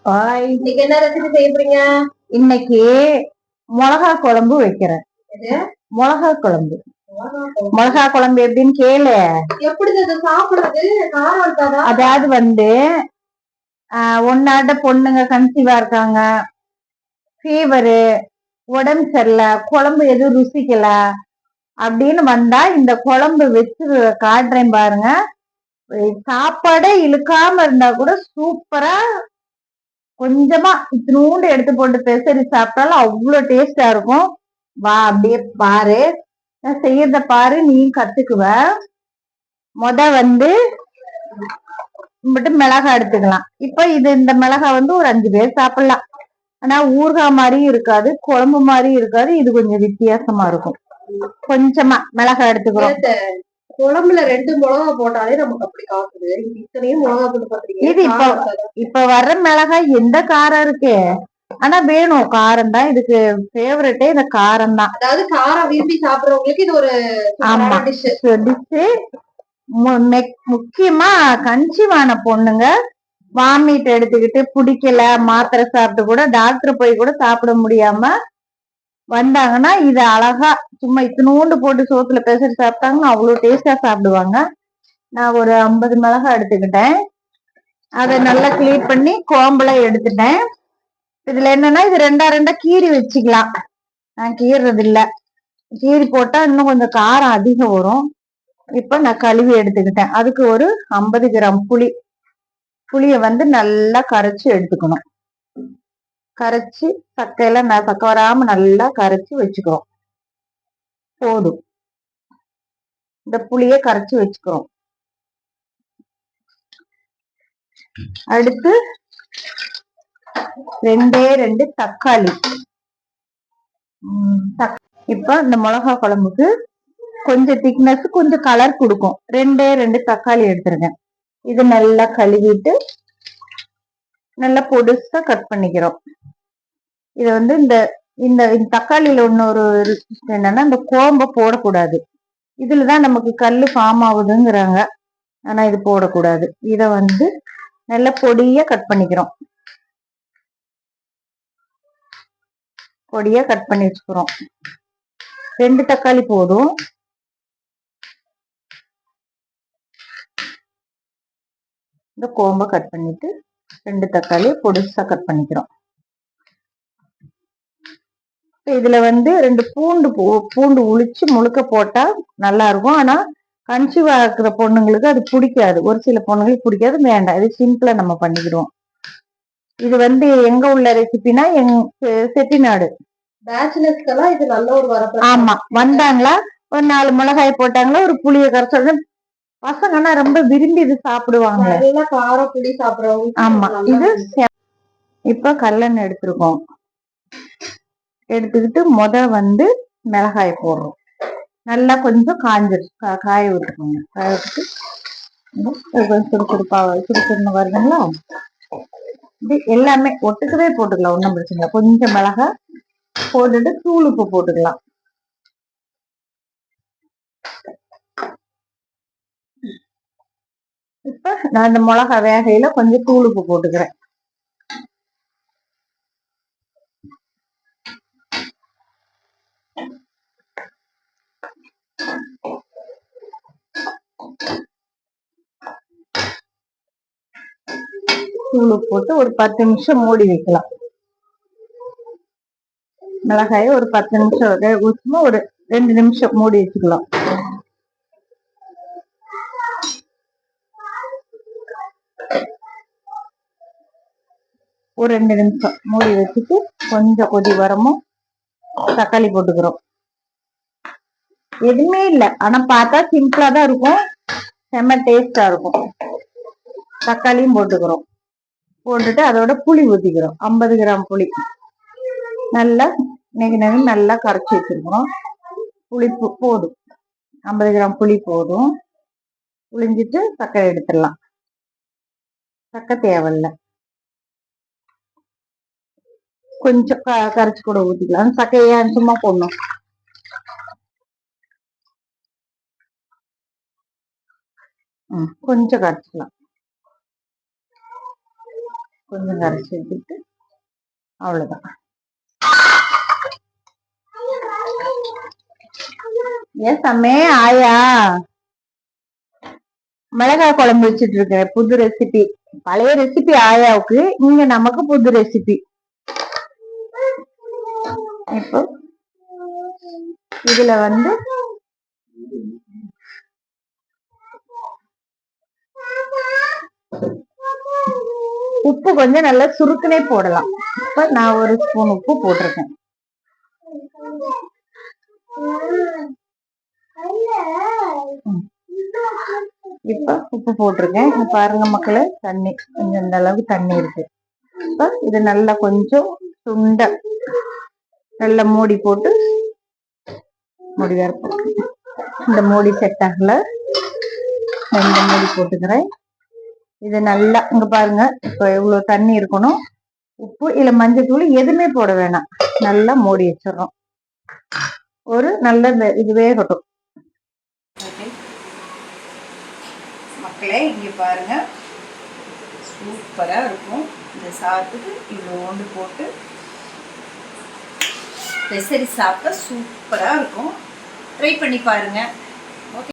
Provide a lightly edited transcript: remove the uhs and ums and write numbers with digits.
இன்னைக்கு என்ன ரெசிபி செய்ய போறீங்க? இன்னைக்கு மிளகா குழம்பு வைக்கிறேன். மிளகா குழம்பு எப்படின்னு கேளு. எப்படி சாப்பிடுறது? அதாவது ஒன்னாட்ட பொண்ணுங்க கன்சீவா இருக்காங்க, ஃபீவரு, உடம்பு சரியில்லை, குழம்பு எதுவும் ருசிக்கல அப்படின்னு வந்தா இந்த குழம்பு வச்சு காட்டுறேன் பாருங்க. சாப்பாடே இழுக்காம இருந்தா கூட சூப்பரா கொஞ்சமா இத்தினூண்டு எடுத்து போட்டு பெசரி சாப்பிட்டாலும் அவ்வளவு டேஸ்டா இருக்கும். வா அப்படியே பாரு, நான் செய்யறத பாரு, நீ கத்துக்குவ. மட்டும் மிளகாய் எடுத்துக்கலாம். இப்ப இந்த மிளகாய் ஒரு 5 பேர் சாப்பிடலாம். ஆனா ஊறுகாய் மாதிரியும் இருக்காது, குழம்பு மாதிரியும் இருக்காது. இது கொஞ்சம் வித்தியாசமா இருக்கும். கொஞ்சமா மிளகாய் எடுத்துக்கிறோம். குழம்புல 2 மிளகா போட்டாலே நமக்கு அப்படி காசுது. இத்தனையும் மிளகா போட்டு பாத்தீங்க. இது இப்ப வர்ற மிளகாய் எந்த காரம் இருக்கு? ஆனா வேணும் காரம் தான். இதுக்கு ஃபேவரட்டே இந்த காரம் தான். அதாவது காரம் விரும்பி சாப்பிடுறவங்களுக்கு இது ஒரு டிஷ். முக்கியமா கன்சீவான பொண்ணுங்க வாமிட் எடுத்துக்கிட்டு பிடிக்கல, மாத்திரை சாப்பிட்டு கூட டாக்டர் போய் கூட சாப்பிட முடியாம வந்தாங்கன்னா இது அழகா சும்மா இத்தினூண்டு போட்டு சோத்துல பெசரி சாப்பிட்டாங்கன்னா அவ்வளவு டேஸ்டா சாப்பிடுவாங்க. நான் ஒரு 50 மிளகாய் எடுத்துக்கிட்டேன். அதை நல்லா கிளீன் பண்ணி கோம்புல எடுத்துட்டேன். இதுல என்னன்னா இது 2 கீரி வச்சுக்கலாம். நான் கீறது இல்ல, கீரி போட்டா இன்னும் கொஞ்சம் காரம் அதிகம் வரும். இப்ப நான் கழுவி எடுத்துக்கிட்டேன். அதுக்கு ஒரு 50 கிராம் புளிய நல்லா கரைச்சு எடுத்துக்கணும். கரைச்சி சக்கையெல்லாம் சக்கை வராம நல்லா கரைச்சி வச்சுக்கிறோம். போதும், இந்த புளிய கரைச்சி வச்சுக்கிறோம். அடுத்து 2 தக்காளி. இப்ப இந்த மிளகா குழம்புக்கு கொஞ்சம் திக்னஸ், கொஞ்சம் கலர் கொடுக்கும். 2 தக்காளி எடுத்துருக்கேன். இது நல்லா கழுவிட்டு நல்லா பொடுசா கட் பண்ணிக்கிறோம். இது இந்த இந்த தக்காளியில இன்னொரு என்னன்னா இந்த கோம்பை போடக்கூடாது. இதுலதான் நமக்கு கல்லு ஃபார்ம் ஆகுதுங்கிறாங்க. ஆனா இது போடக்கூடாது. இத நல்லா பொடியா கட் பண்ணிக்கிறோம். பொடியா கட் பண்ணி வச்சுக்கிறோம். 2 தக்காளி போதும். இந்த கோம்பை கட் பண்ணிட்டு 2 தக்காளி பொடிசா கட் பண்ணிக்கிறோம். இதுல 2 பூண்டு உளிச்சு முழுக்க போட்டா நல்லா இருக்கும். ஆனா கன்சீவா இருக்கிற பொண்ணுங்களுக்கு அது பிடிக்காது. ஒரு சில பொண்ணுங்களுக்கு பிடிக்காது, வேண்டாம். இது சிம்பிளா நம்ம பண்ணிக்கிடுவோம். இது எங்க உள்ள ரெசிபினா செட்டிநாடு பேச்சுலர்ஸ்க்கெல்லாம் இது நல்ல ஒரு வரப்பிரசாதம். ஆமா, வந்தாங்களா ஒரு 4 மிளகாய் போட்டாங்களா, ஒரு புளிய கரைச்சா பசங்கன்னா ரொம்ப விரும்பி இது சாப்பிடுவாங்க. நல்லா கார புளி சாப்பிடுறவங்க. ஆமா, இது இப்ப கல்லெண்ணெய் எடுத்திருக்கோம். எடுத்துக்கிட்டு மிளகாய் போடுறோம். நல்லா கொஞ்சம் காய விட்டுக்கோங்க. காய விட்டுட்டு சுடுசுடுன்னு வருதுங்களா, இது எல்லாமே ஒட்டுக்கவே போட்டுக்கலாம், ஒன்றும் பிரச்சனை இல்லை. கொஞ்சம் மிளகாய் போட்டுட்டு தூள் உப்பு போட்டுக்கலாம். இப்ப நான் இந்த மிளகாய் வேகையில கொஞ்சம் தூள் உப்பு போட்டுக்கிறேன். தூள் போட்டு ஒரு 10 நிமிஷம் மூடி வைக்கலாம். மிளகாயை ஒரு 10 நிமிஷம் ஒரு 2 நிமிஷம் மூடி வச்சுக்கலாம். ஒரு 2 நிமிஷம் மூடி வச்சுட்டு கொஞ்சம் கொதி வரமும் தக்காளி போட்டுக்கிறோம். எதுவுமே இல்லை, ஆனா பார்த்தா சிம்பிளா தான் இருக்கும், செம்ம டேஸ்டா இருக்கும். தக்காளியும் போட்டுக்கிறோம். போட்டுட்டு அதோட புளி ஊத்திக்கிறோம். 50 கிராம் புளி நல்லா நல்லா கரைச்சி வச்சிருக்கிறோம். புளிப்பு போதும், 50 கிராம் புளி போதும். புளிஞ்சிட்டு சர்க்கரை எடுத்துடலாம். சர்க்கரை தேவையில்லை, கொஞ்சம் கரைச்சி கூட ஊத்திக்கலாம். சர்க்கரையா சும்மா போடணும். கொஞ்சம் கரைச்சிக்கலாம். கொஞ்சம் கரைச்சி எடுத்துட்டு அவ்வளவுதான். ஏன் சமே ஆயா மிளகாய் குழம்பு வச்சுட்டு இருக்கேன். புது ரெசிபி. பழைய ரெசிபி ஆயாவுக்கு, இங்க நமக்கு புது ரெசிபி. இப்போ இதுல வந்து உப்பு கொஞ்சம் நல்லா சுருக்குனே போடலாம். இப்ப நான் ஒரு ஸ்பூன் உப்பு போட்டிருக்கேன். இப்ப உப்பு போட்டிருக்கேன். பாருங்க மக்களே, தண்ணி கொஞ்சம் இந்த அளவுக்கு தண்ணி இருக்கு. இப்ப இது நல்லா கொஞ்சம் சுண்ட நல்லா மூடி போட்டு மூடி வேற போட்டு இந்த மூடி செட் ஆகல, இந்த மூடி போட்டுக்கிறேன். இது நல்லா இங்க பாருங்க, இப்ப எவ்வளவு தண்ணி இருக்கணும். உப்பு இல்ல மஞ்சள் தூள் எதுவுமே போட வேணாம். நல்லா மூடி வச்சிடறோம். ஒரு நல்ல இது வேகட்டும். மக்களே இங்க பாருங்க, சூப்பரா இருக்கும். இந்த சாதத்துக்கு இவ்வளோண்டு போட்டு பெசரி சாப்பிட்டா சூப்பரா இருக்கும். ட்ரை பண்ணி பாருங்க.